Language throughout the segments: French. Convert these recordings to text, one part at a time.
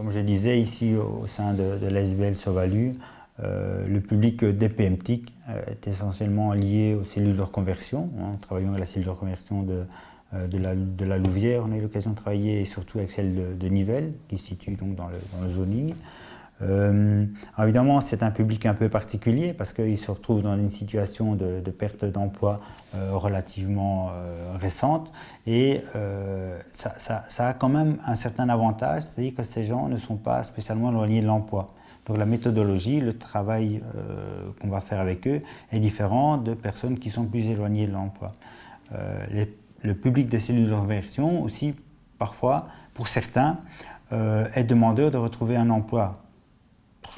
Comme je disais, ici au sein de l'ASBL Sauvalu, le public des PMTIC est essentiellement lié aux cellules de reconversion. En travaillant avec la cellule de reconversion de la Louvière, on a eu l'occasion de travailler et surtout avec celle de Nivelles, qui se situe donc dans le zoning. Alors évidemment, c'est un public un peu particulier parce qu'il se retrouve dans une situation de perte d'emploi relativement récente et ça a quand même un certain avantage, c'est-à-dire que ces gens ne sont pas spécialement éloignés de l'emploi. Donc la méthodologie, le travail qu'on va faire avec eux est différent de personnes qui sont plus éloignées de l'emploi. Le public des cellules de reconversion aussi, parfois, pour certains, est demandeur de retrouver un emploi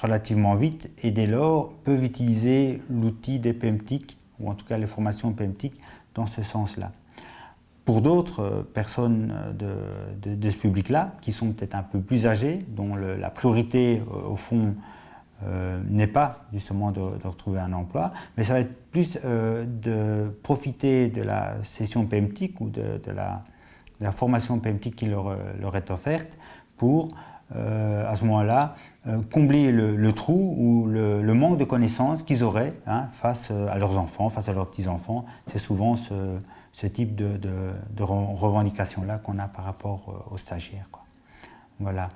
relativement vite et dès lors peuvent utiliser l'outil des PMTIC ou en tout cas les formations PMTIC dans ce sens-là. Pour d'autres personnes de ce public-là, qui sont peut-être un peu plus âgées, dont la priorité au fond n'est pas justement de retrouver un emploi, mais ça va être plus de profiter de la session PMTIC ou de la formation PMTIC qui leur est offerte pour à ce moment-là combler le trou ou le manque de connaissances qu'ils auraient face à leurs enfants, face à leurs petits-enfants. C'est souvent ce type de revendication-là qu'on a par rapport aux stagiaires, quoi. Voilà.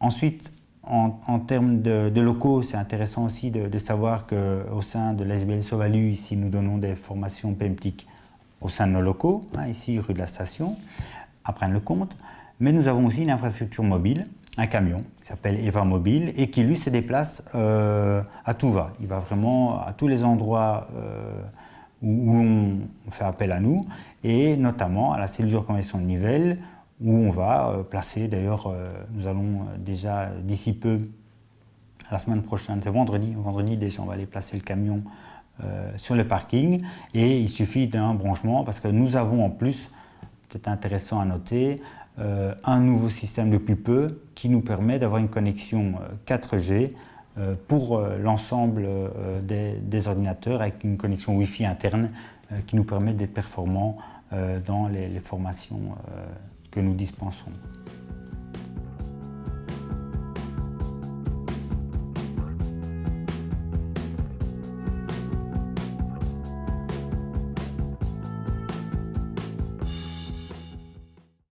Ensuite, en termes de locaux, c'est intéressant aussi de savoir qu'au sein de l'ASBL Sauvalu, ici, nous donnons des formations PMTIC au sein de nos locaux, ici, rue de la Station, à Braine-le-Comte. Mais nous avons aussi une infrastructure mobile, un camion qui s'appelle Eva Mobile et qui lui se déplace à tout va. Il va vraiment à tous les endroits où on fait appel à nous et notamment à la cellule de reconversion de Nivelles où on va placer, d'ailleurs nous allons déjà d'ici peu, la semaine prochaine, c'est vendredi déjà on va aller placer le camion sur le parking et il suffit d'un branchement parce que nous avons en plus, c'est intéressant à noter, un nouveau système depuis peu qui nous permet d'avoir une connexion 4G pour l'ensemble des ordinateurs avec une connexion Wi-Fi interne qui nous permet d'être performants dans les formations que nous dispensons.